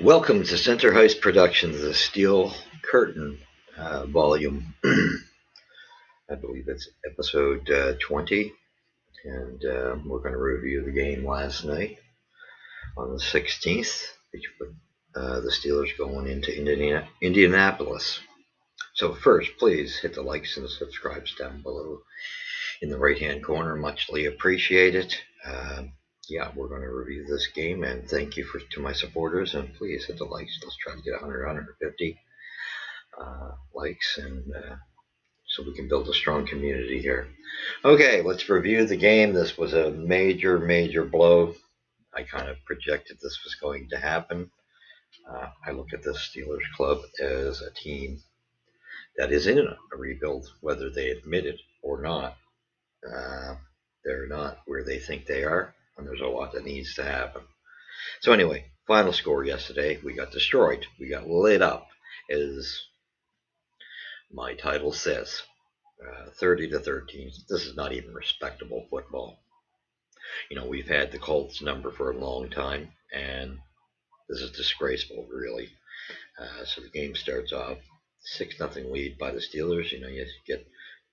Welcome to Center Hice Productions, the Steel Curtain volume. I believe it's episode 20, and we're going to review the game last night on the 16th, which put the Steelers going into Indianapolis. So first, please hit the likes and subscribes down below in the right-hand corner. Muchly appreciated. We're going to review this game, and thank you to my supporters, and please hit the likes. Let's try to get 100, 150 likes, and so we can build a strong community here. Okay, let's review the game. This was a major blow. I kind of projected this was going to happen. I look at the Steelers club as a team that is in a rebuild, whether they admit it or not. They're not where they think they are, and there's a lot that needs to happen. So anyway, final score yesterday, we got destroyed. We got lit up, as my title says. 30-13. This is not even respectable football. You know, we've had the Colts number for a long time, and this is disgraceful, really. So the game starts off 6-0 lead by the Steelers. You know, you get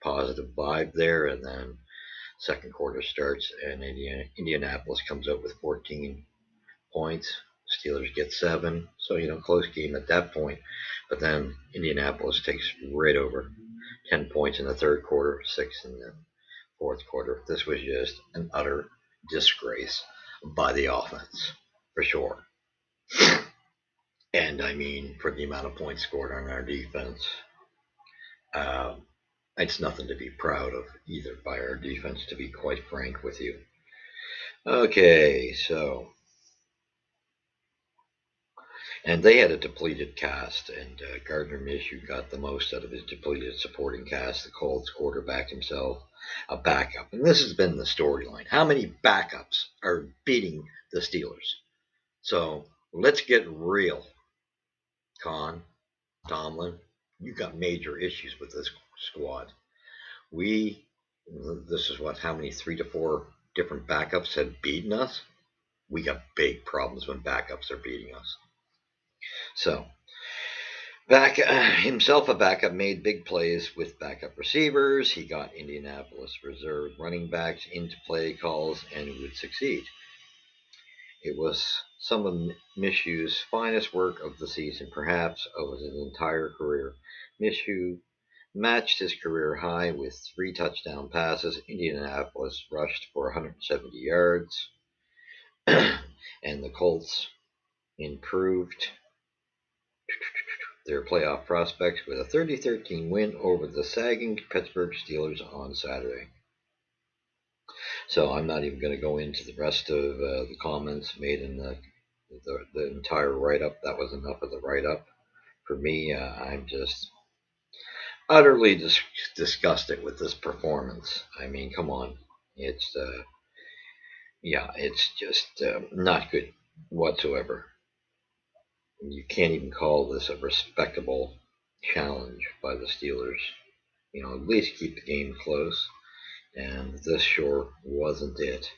positive vibe there, and then second quarter starts, and Indianapolis comes out with 14 points. Steelers get 7, so, you know, close game at that point. But then Indianapolis takes right over. 10 points in the third quarter, 6 in the fourth quarter. This was just an utter disgrace by the offense, for sure. And I mean, for the amount of points scored on our defense, it's nothing to be proud of either by our defense, to be quite frank with you. Okay, so, and they had a depleted cast, and Gardner Minshew got the most out of his depleted supporting cast. The Colts quarterback himself, a backup. And this has been the storyline. How many backups are beating the Steelers? So let's get real. Tomlin, you got major issues with this squad. This is how many, 3 to 4 different backups have beaten us? We got big problems when backups are beating us. So, himself a backup made big plays with backup receivers. He got Indianapolis reserve running backs into play calls and would succeed. It was some of Minshew's finest work of the season, perhaps of his entire career. Minshew matched his career high with 3 touchdown passes. Indianapolis rushed for 170 yards, and the Colts improved their playoff prospects with a 30-13 win over the sagging Pittsburgh Steelers on Saturday. So I'm not even going to go into the rest of the comments made in the entire write-up. That was enough of the write-up. For me, I'm just utterly disgusted with this performance. I mean, come on. It's just not good whatsoever. You can't even call this a respectable challenge by the Steelers. You know, at least keep the game close. And this sure wasn't it.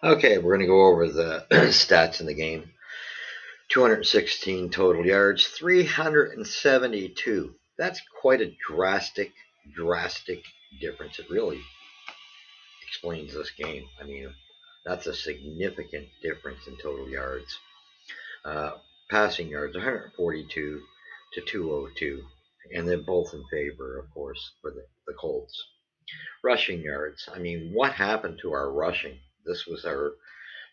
Okay, we're going to go over the stats in the game. 216 total yards, 372. That's quite a drastic difference. It really explains this game. I mean, that's a significant difference in total yards. Passing yards, 142 to 202, and they're both in favor, of course, for the Colts. Rushing yards, I mean, what happened to our rushing? This was our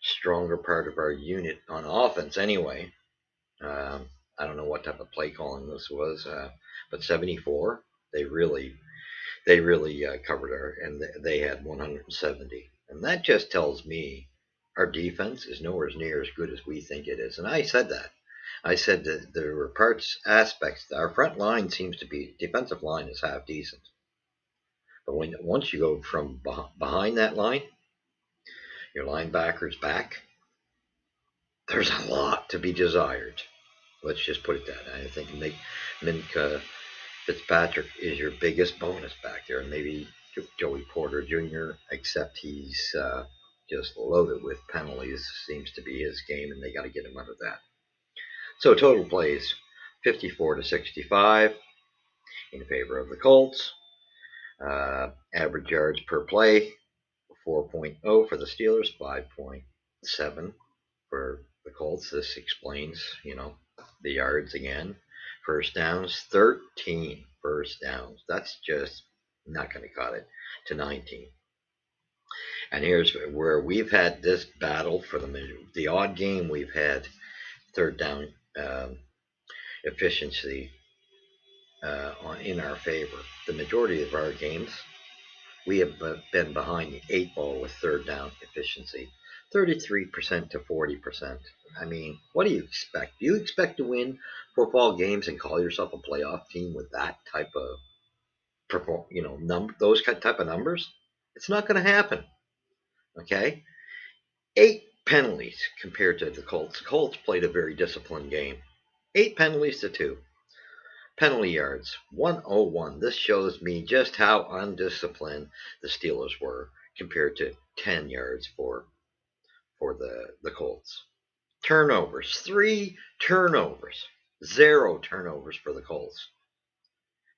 stronger part of our unit on offense anyway. I don't know what type of play calling this was, but 74, they really covered our, and they had 170. And that just tells me our defense is nowhere near as good as we think it is. And I said that. I said that there were aspects. Our front line seems to be, defensive line is half decent. But once you go from behind that line, your linebackers back, there's a lot to be desired. Let's just put it that. I think Minkah Fitzpatrick is your biggest bonus back there, and maybe Joey Porter Jr., except he's just loaded with penalties, seems to be his game, and they got to get him out of that. So total plays 54 to 65 in favor of the Colts. Average yards per play 4.0 for the Steelers, 5.7 for the Colts. This explains, the yards again. First downs, 13 first downs. That's just not going to cut it to 19. And here's where we've had this battle for the odd game we've had third down efficiency in our favor. The majority of our games, we have been behind the 8 ball with third down efficiency, 33% to 40%. I mean, what do you expect? Do you expect to win football games and call yourself a playoff team with that type of those type of numbers? It's not going to happen. Okay, 8 penalties compared to the Colts. The Colts played a very disciplined game. 8 penalties to 2. Penalty yards, 101. This shows me just how undisciplined the Steelers were compared to 10 yards for the Colts. Turnovers, 3 turnovers, 0 turnovers for the Colts.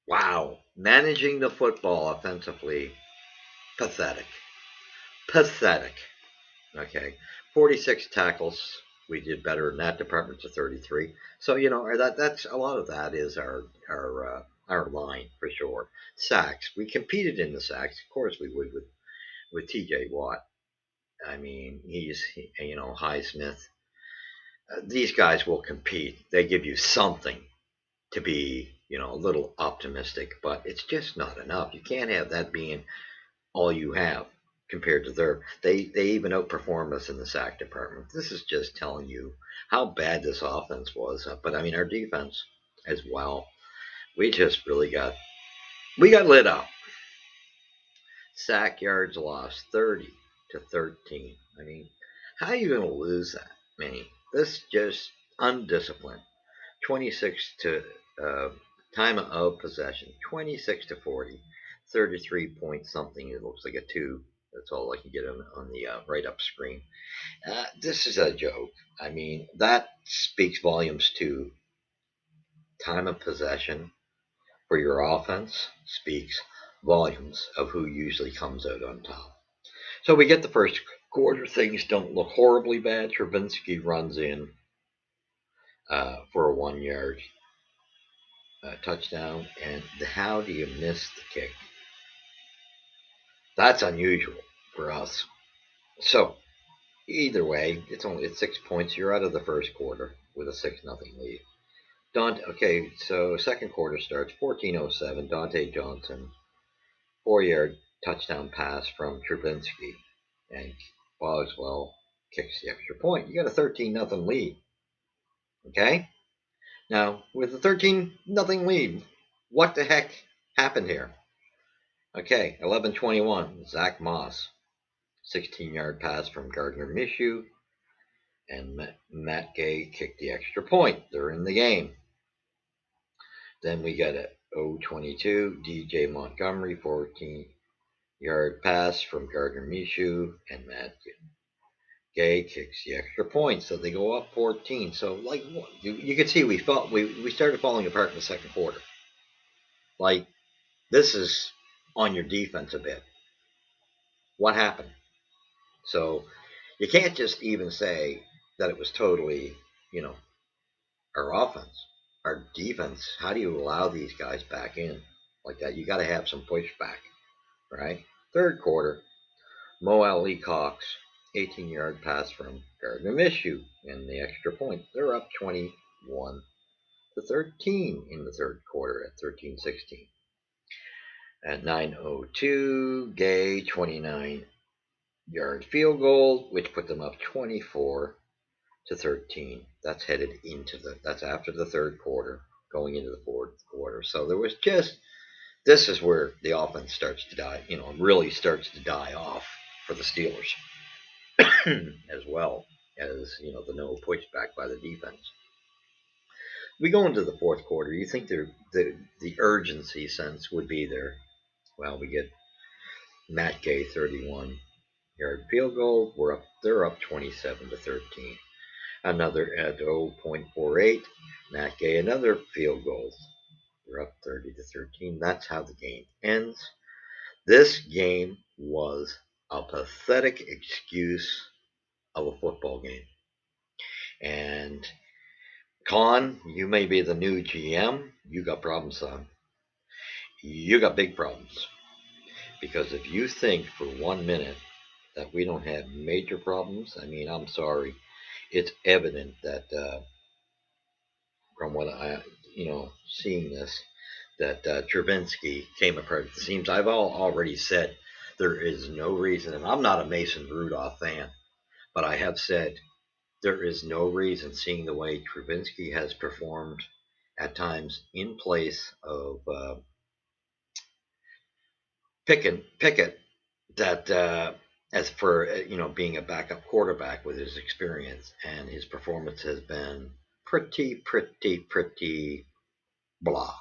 Wow, managing the football offensively, pathetic. Pathetic. Okay, 46 tackles. We did better in that department to 33. So that's a lot of that is our line for sure. Sacks. We competed in the sacks. Of course we would with T.J. Watt. I mean, he's Highsmith. These guys will compete. They give you something to be a little optimistic, but it's just not enough. You can't have that being all you have compared to they even outperformed us in the sack department. This is just telling you how bad this offense was. But I mean, our defense as well. We just really got lit up. Sack yards lost 30 to 13. I mean, how are you going to lose that many? This just undisciplined. 26 to time of possession, 26 to 40, 33 point something. It looks like a 2. That's all I can get on the right-up screen. This is a joke. I mean, that speaks volumes to time of possession for your offense, speaks volumes of who usually comes out on top. So we get the first quarter. Things don't look horribly bad. Trubinsky runs in for a 1-yard touchdown. And how do you miss the kick? That's unusual for us. So either way, it's 6 points. You're out of the first quarter with a 6-0 lead. Okay, so second quarter starts 14:07. Dante Johnson, 4-yard touchdown pass from Trubinsky, and Boswell kicks the extra point. You got a 13-0 lead. Okay, now with a 13-0 lead, what the heck happened here? Okay, 11:21. Zach Moss, 16-yard pass from Gardner Minshew, and Matt Gay kicked the extra point. They're in the game. Then we got a 0:22. DJ Montgomery, 14-yard pass from Gardner Minshew, and Matt Gay kicks the extra point. So they go up 14. So you can see we started falling apart in the second quarter. Like, this is on your defense a bit. What happened? So you can't just even say that it was totally, our offense, our defense. How do you allow these guys back in like that? You got to have some pushback, right? Third quarter, Mo Ali Cox, 18-yard pass from Gardner Minshew, and the extra point. They're up 21 to 13 in the third quarter at 13-16. At 9:02, Gay, 29-yard field goal, which put them up 24 to 13. That's after the third quarter, going into the fourth quarter. So there was this is where the offense starts to die, really starts to die off for the Steelers, as well as, the no pushback by the defense. We go into the fourth quarter. You think the urgency sense would be there. Well, we get Matt Gay, 31-yard field goal. They're up 27 to 13. Another at 0.48. Matt Gay, another field goal. We're up 30 to 13. That's how the game ends. This game was a pathetic excuse of a football game. And Con, you may be the new GM. You got problems, son. You got big problems. Because if you think for 1 minute that we don't have major problems, I mean, I'm sorry. It's evident that from what seeing this, that Travinsky came apart at the seams. I've already said there is no reason, and I'm not a Mason Rudolph fan, but I have said there is no reason, seeing the way Travinsky has performed at times in place of Pickett, that as for being a backup quarterback with his experience, and his performance has been pretty blah,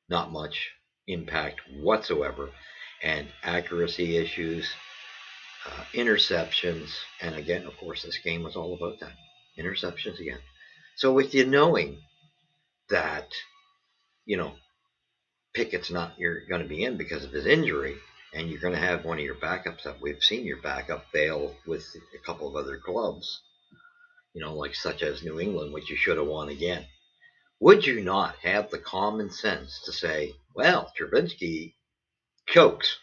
not much impact whatsoever, and accuracy issues, interceptions, and again, of course, this game was all about that, interceptions again. So with you knowing that, you know, Pickett's not you're going to be in because of his injury, and you're going to have one of your backups that we've seen your backup fail with a couple of other clubs, like such as New England, which you should have won again. Would you not have the common sense to say, well, Travinsky chokes,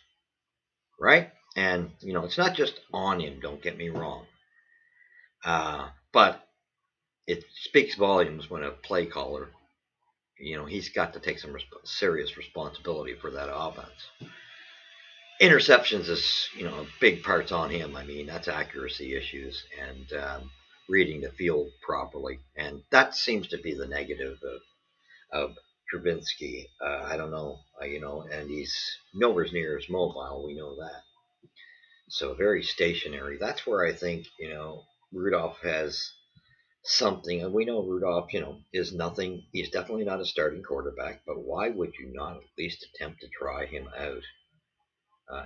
right? And, it's not just on him, don't get me wrong. But it speaks volumes when a play caller, he's got to take some serious responsibility for that offense. Interceptions is, big parts on him. I mean, that's accuracy issues and reading the field properly. And that seems to be the negative of Trubinsky. I don't know, and he's nowhere near as mobile. We know that. So very stationary. That's where I think, Rudolph has something. And we know Rudolph, is nothing. He's definitely not a starting quarterback. But why would you not at least attempt to try him out?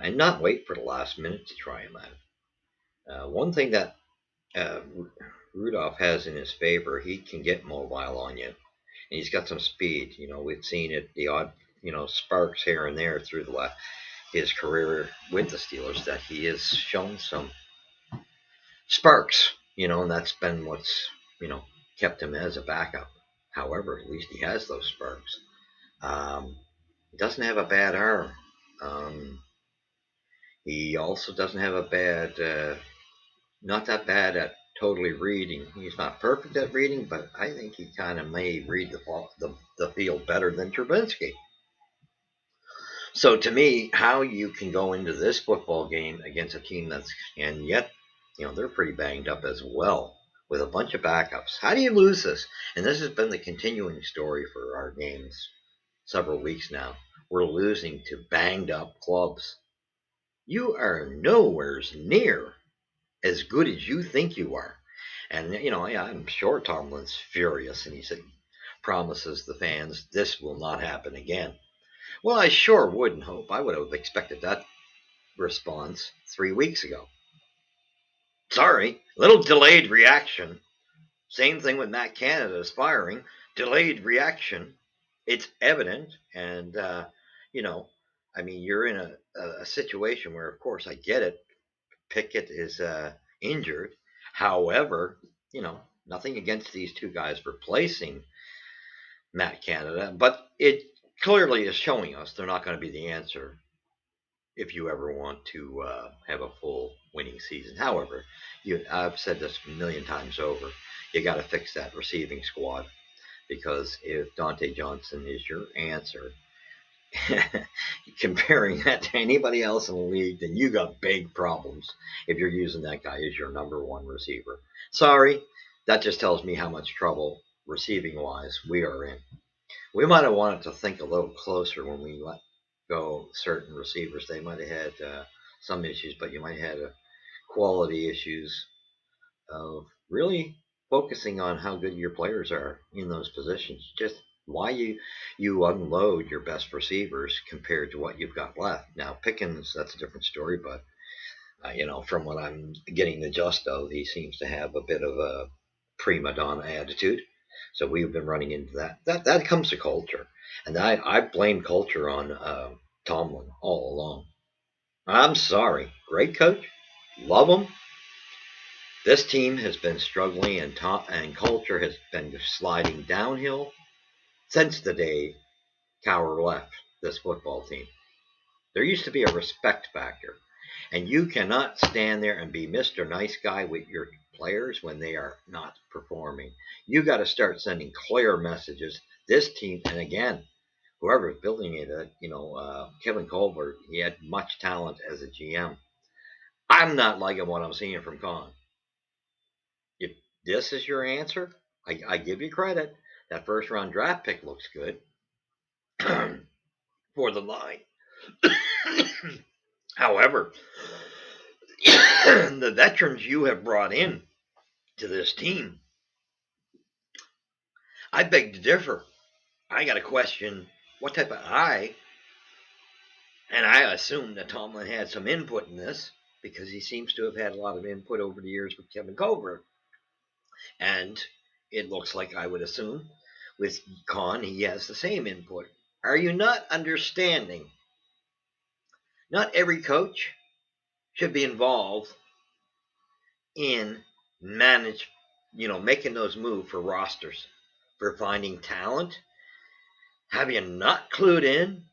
And not wait for the last minute to try him out. One thing that uh, Rudolph has in his favor, he can get mobile on you, and he's got some speed. We've seen it, the odd, sparks here and there through his career with the Steelers, that he has shown some sparks. And that's been what's kept him as a backup. However, at least he has those sparks. He doesn't have a bad arm. He also doesn't have a not that bad at totally reading. He's not perfect at reading, but I think he kind of may read the field better than Trubinsky. So to me, how you can go into this football game against a team and yet, they're pretty banged up as well with a bunch of backups. How do you lose this? And this has been the continuing story for our games several weeks now. We're losing to banged up clubs. You are nowhere near as good as you think you are. And, yeah, I'm sure Tomlin's furious, and he said, promises the fans this will not happen again. Well, I sure wouldn't hope. I would have expected that response 3 weeks ago. Sorry, little delayed reaction. Same thing with Matt Canada's firing. Delayed reaction. It's evident. And, you're in a situation where, of course, I get it. Pickett is injured. However, nothing against these two guys replacing Matt Canada, but it clearly is showing us they're not going to be the answer if you ever want to have a full winning season. However, I've said this a million times over. You got to fix that receiving squad, because if Dante Johnson is your answer, comparing that to anybody else in the league, then you got big problems if you're using that guy as your number one receiver. Sorry, that just tells me how much trouble receiving wise we are in. We might have wanted to think a little closer when we let go certain receivers. They might have had some issues, but you might have had quality issues of really focusing on how good your players are in those positions. Just why you unload your best receivers compared to what you've got left. Now Pickens, that's a different story, but from what I'm getting the gist of, he seems to have a bit of a prima donna attitude. So we've been running into that. That comes to culture, and I blame culture on Tomlin all along. I'm sorry, great coach, love him. This team has been struggling, and culture has been sliding downhill since the day Cowher left this football team. There used to be a respect factor. And you cannot stand there and be Mr. Nice Guy with your players when they are not performing. You got to start sending clear messages. This team, and again, whoever's building it, Kevin Colbert, he had much talent as a GM. I'm not liking what I'm seeing from Con. If this is your answer, I give you credit. That first round draft pick looks good for the line. However, the veterans you have brought in to this team, I beg to differ. I got to question what type of eye, and I assume that Tomlin had some input in this because he seems to have had a lot of input over the years with Kevin Colbert. And it looks like I would assume with Con, he has the same input. Are you not understanding? Not every coach should be involved in making those moves for rosters, for finding talent. Have you not clued in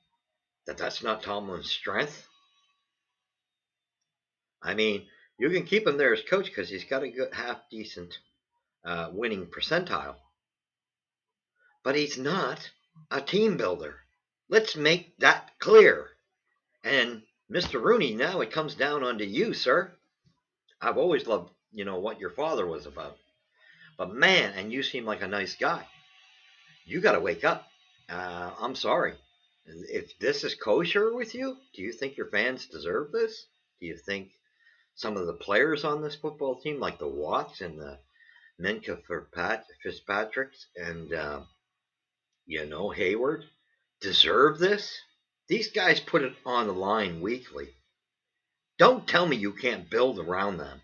that that's not Tomlin's strength? I mean, you can keep him there as coach because he's got a good, half decent winning percentile, but he's not a team builder. Let's make that clear. And Mr. Rooney, now it comes down onto you, sir. I've always loved, what your father was about. But man, and you seem like a nice guy. You got to wake up. I'm sorry. If this is kosher with you, do you think your fans deserve this? Do you think some of the players on this football team, like the Watts and the Minka Fitzpatricks and, Hayward, deserve this? These guys put it on the line weekly. Don't tell me you can't build around them.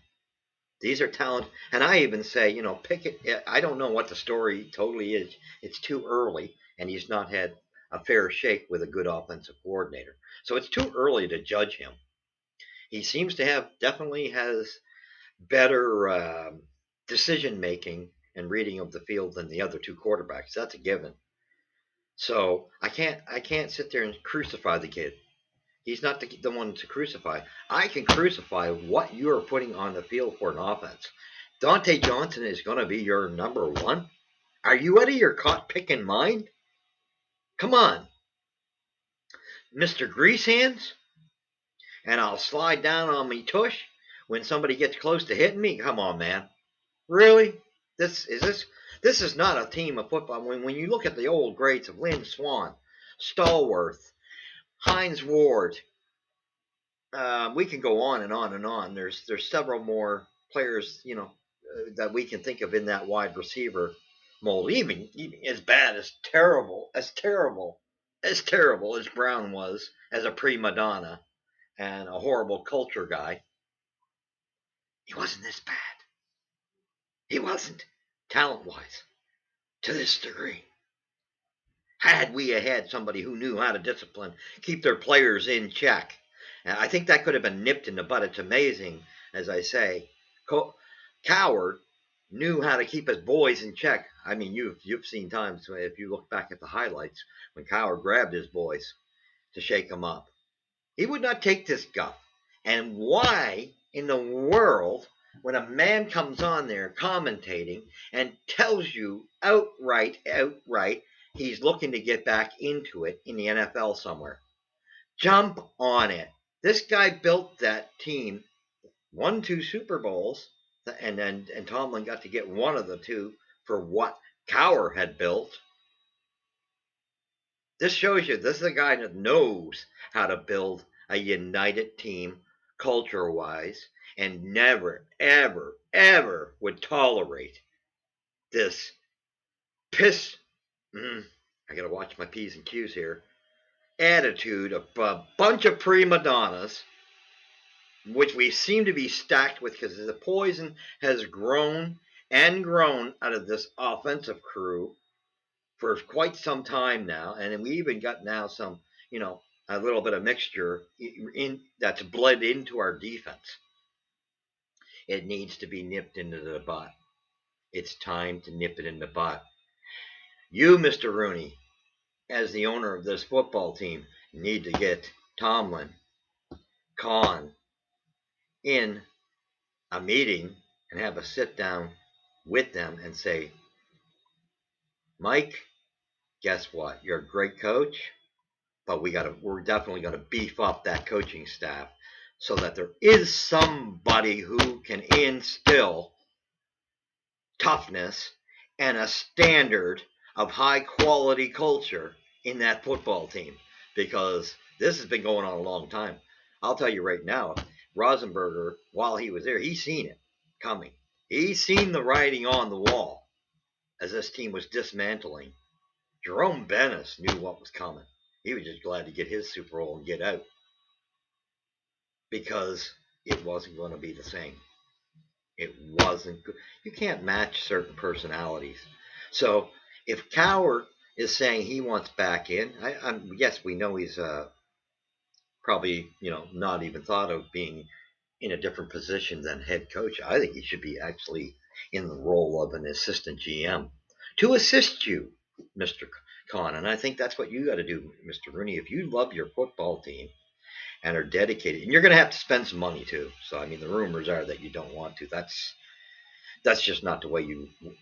These are talent, and I even say, pick it. I don't know what the story totally is. It's too early, and he's not had a fair shake with a good offensive coordinator. So it's too early to judge him. He seems to definitely has better decision making and reading of the field than the other two quarterbacks. That's a given. So I can't sit there and crucify the kid. He's not the one to crucify. I can crucify what you are putting on the field for an offense. Dante Johnson is going to be your number one. Are you out of your caught picking mind? Come on, Mr. Grease Hands. And I'll slide down on me tush when somebody gets close to hitting me. Come on, man. Really? This is not a team of football. When you look at the old greats of Lynn Swan, Stallworth, Hines Ward, we can go on and on and on. There's several more players, that we can think of in that wide receiver mold. Even as bad as terrible as Brown was as a prima donna and a horrible culture guy, he wasn't this bad. He wasn't talent-wise to this degree. Had we had somebody who knew how to discipline, keep their players in check, I think that could have been nipped in the bud. It's amazing, as I say. Cowher knew how to keep his boys in check. I mean, you've seen times if you look back at the highlights when Cowher grabbed his boys to shake them up. He would not take this guff. And why in the world, when a man comes on there commentating and tells you outright, he's looking to get back into it in the NFL somewhere? Jump on it. This guy built that team, won 2 Super Bowls, and Tomlin got to get one of the two for what Cowher had built. This shows you this is a guy that knows how to build a united team culture-wise and never, ever, ever would tolerate this piss. I gotta watch my P's and Q's here. Attitude of a bunch of prima donnas, which we seem to be stacked with because the poison has grown and grown out of this offensive crew for quite some time now, and we even got now some, a little bit of mixture in that's bled into our defense. It needs to be nipped into the butt. It's time to nip it in the butt. You, Mr. Rooney, as the owner of this football team, need to get Tomlin, Khan in a meeting and have a sit down with them and say, Mike, guess what? You're a great coach, but we're definitely gonna beef up that coaching staff so that there is somebody who can instill toughness and a standard of high quality culture in that football team, because this has been going on a long time. I'll tell you right now, Rosenberger, while he was there, he's seen it coming. He's seen the writing on the wall as this team was dismantling. Jerome Bennis knew what was coming. He was just glad to get his Super Bowl and get out, because it wasn't going to be the same. It wasn't good. You can't match certain personalities. So if Cowher is saying he wants back in, yes, we know he's probably not even thought of being in a different position than head coach. I think he should be actually in the role of an assistant GM to assist you, Mr. Khan. And I think that's what you got to do, Mr. Rooney. If you love your football team and are dedicated, and you're going to have to spend some money too. So I mean, the rumors are that you don't want to. That's just not the way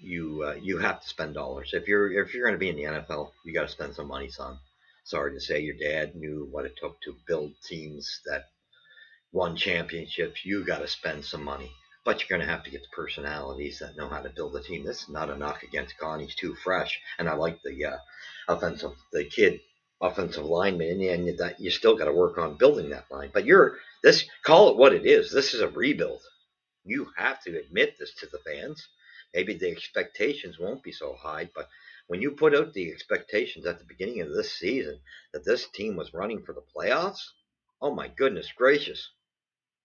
you have to spend dollars. If you're going to be in the NFL, you got to spend some money, son. Sorry to say, your dad knew what it took to build teams that won championships. You got to spend some money, but you're going to have to get the personalities that know how to build a team. This is not a knock against Con. He's too fresh, and I like the offensive lineman, and that you still got to work on building that line. But call it what it is. This is a rebuild. You have to admit this to the fans. Maybe the expectations won't be so high, but when you put out the expectations at the beginning of this season that this team was running for the playoffs, oh my goodness gracious.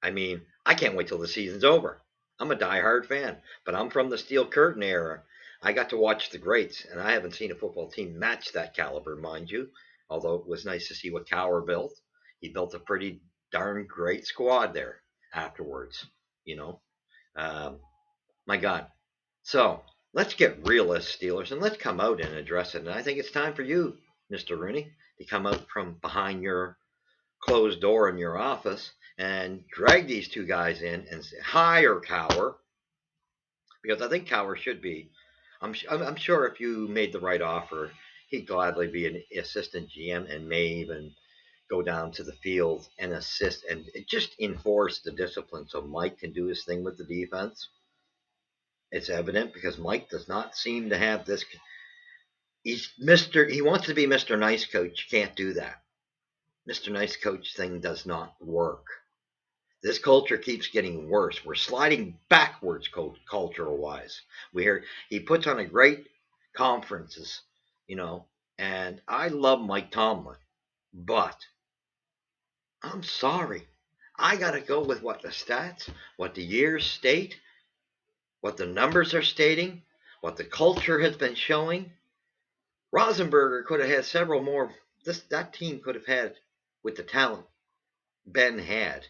I mean, I can't wait till the season's over. I'm a diehard fan, but I'm from the Steel Curtain era. I got to watch the greats, and I haven't seen a football team match that caliber, mind you, although it was nice to see what Cowher built. He built a pretty darn great squad there afterwards, you know. My God. So let's get real as Steelers, and let's come out and address it. And I think it's time for you, Mr. Rooney, to come out from behind your closed door in your office and drag these two guys in and hire Cowher, because I think Cowher should be. I'm sure if you made the right offer, he'd gladly be an assistant GM and may even go down to the field and assist and just enforce the discipline so Mike can do his thing with the defense. It's evident because Mike does not seem to have this. He wants to be Mr. Nice Coach. You can't do that. Mr. Nice Coach thing does not work. This culture keeps getting worse. We're sliding backwards cultural wise. He puts on a great conferences, and I love Mike Tomlin, but I'm sorry. I got to go with what the stats, what the years state, what the numbers are stating, what the culture has been showing. Rosenberger could have had several more. That team could have had, with the talent Ben had,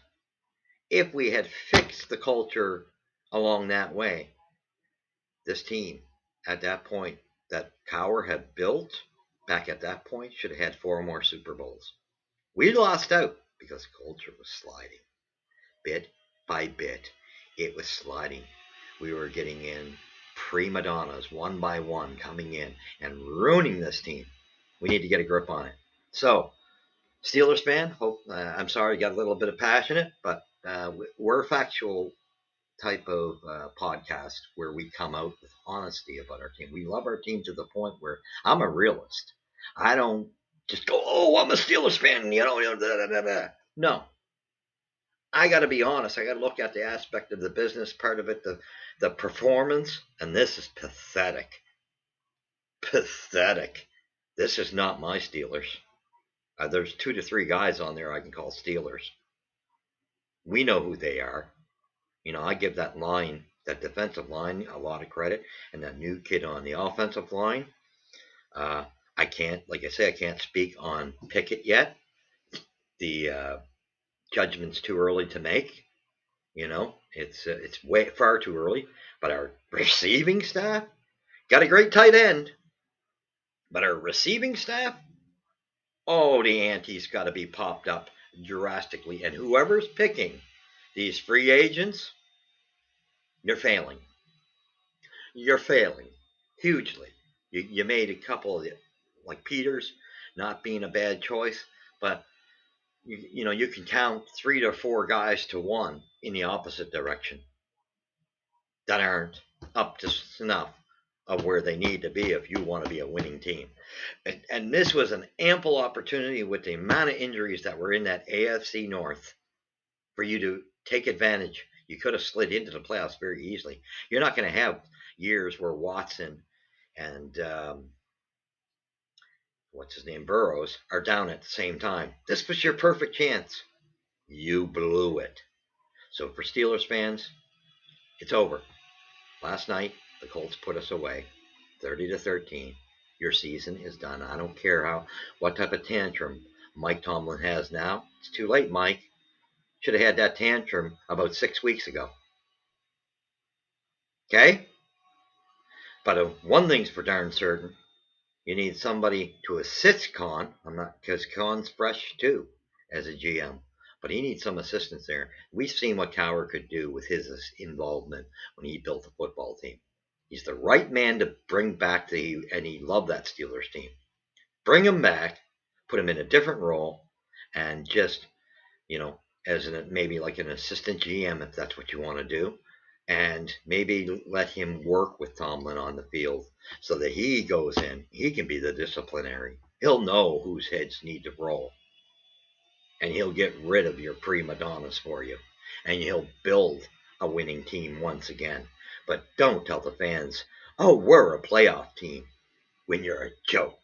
if we had fixed the culture along that way. This team, at that point, that Cowher had built back at that point, should have had 4 more Super Bowls. We lost out because culture was sliding. Bit by bit, it was sliding. We were getting in prima donnas one by one coming in and ruining this team. We need to get a grip on it. So, Steelers fan, I'm sorry you got a little bit of passionate, but we're a factual type of podcast where we come out with honesty about our team. We love our team to the point where I'm a realist. I don't just go, oh, I'm a Steelers fan, No, I got to be honest. I got to look at the aspect of the business part of it, the performance, and this is pathetic. Pathetic. This is not my Steelers. There's 2 to 3 guys on there I can call Steelers. We know who they are. I give that line That defensive line, a lot of credit, and that new kid on the offensive line. I can't, like I say, I can't speak on Pickett yet. The judgment's too early to make. It's way far too early. But our receiving staff got a great tight end. But our receiving staff, oh, the ante's got to be popped up drastically. And whoever's picking these free agents, you're failing. You're failing hugely. You made a couple of, like Peters, not being a bad choice, but you can count 3 to 4 guys to one in the opposite direction that aren't up to snuff of where they need to be if you want to be a winning team. And this was an ample opportunity with the amount of injuries that were in that AFC North for you to take advantage. You could have slid into the playoffs very easily. You're not going to have years where Watson and Burrows are down at the same time. This was your perfect chance. You blew it. So for Steelers fans, it's over. Last night, the Colts put us away, 30-13. Your season is done. I don't care what type of tantrum Mike Tomlin has now. It's too late, Mike. Should have had that tantrum about 6 weeks ago. Okay? But one thing's for darn certain. You need somebody to assist Con. Because Con's fresh too as a GM. But he needs some assistance there. We've seen what Cowher could do with his involvement when he built the football team. He's the right man to bring back and he loved that Steelers team. Bring him back, put him in a different role, and just, as maybe like an assistant GM if that's what you want to do, and maybe let him work with Tomlin on the field so that he goes in. He can be the disciplinary. He'll know whose heads need to roll. And he'll get rid of your prima donnas for you. And he'll build a winning team once again. But don't tell the fans, oh, we're a playoff team, when you're a joke.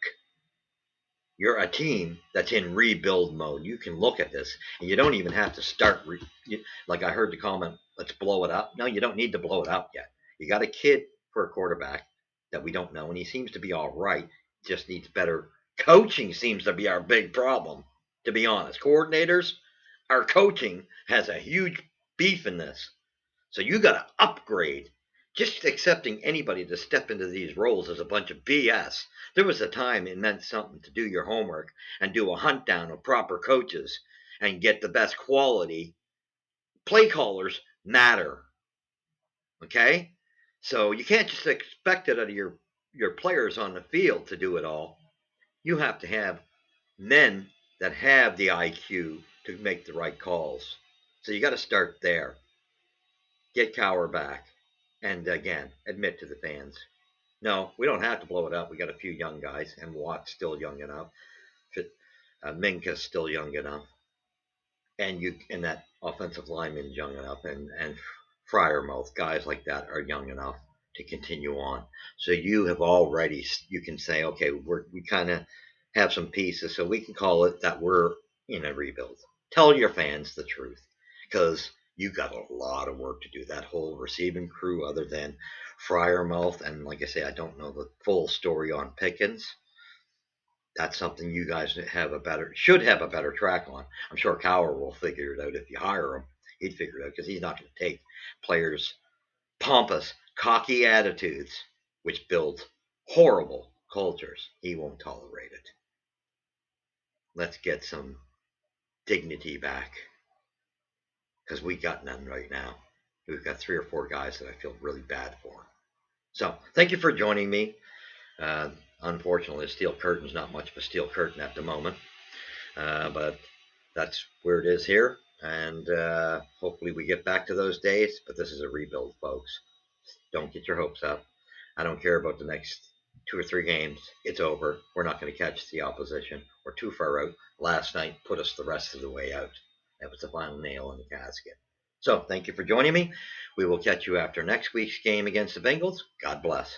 You're a team that's in rebuild mode. You can look at this, and you don't even have to start. Like I heard the comment, let's blow it up. No, you don't need to blow it up yet. You got a kid for a quarterback that we don't know, and he seems to be all right. Just needs better coaching. Seems to be our big problem, to be honest. Coordinators, our coaching has a huge beef in this. So you got to upgrade. Just accepting anybody to step into these roles is a bunch of BS. There was a time it meant something to do your homework and do a hunt down of proper coaches and get the best quality. Play callers matter. Okay? So you can't just expect it out of your players on the field to do it all. You have to have men that have the IQ to make the right calls. So you got to start there. Get Cowher back. And again, admit to the fans, no, we don't have to blow it up. We got a few young guys, and Watt's still young enough. Minka's still young enough, and that offensive lineman's young enough, and Fryermouth, guys like that are young enough to continue on. So you can say, okay, we kind of have some pieces, so we can call it that we're in a rebuild. Tell your fans the truth, because you got a lot of work to do. That whole receiving crew, other than Fryermouth, and like I say, I don't know the full story on Pickens. That's something you guys should have a better track on. I'm sure Cowher will figure it out if you hire him. He'd figure it out because he's not going to take players' pompous, cocky attitudes, which build horrible cultures. He won't tolerate it. Let's get some dignity back. Because we got none right now. We've got 3 or 4 guys that I feel really bad for. So, thank you for joining me. Unfortunately, the steel curtain's not much of a steel curtain at the moment. But that's where it is here. And hopefully we get back to those days. But this is a rebuild, folks. Don't get your hopes up. I don't care about the next 2 or 3 games. It's over. We're not going to catch the opposition. We're too far out. Last night put us the rest of the way out. That was the final nail in the casket. So, thank you for joining me. We will catch you after next week's game against the Bengals. God bless.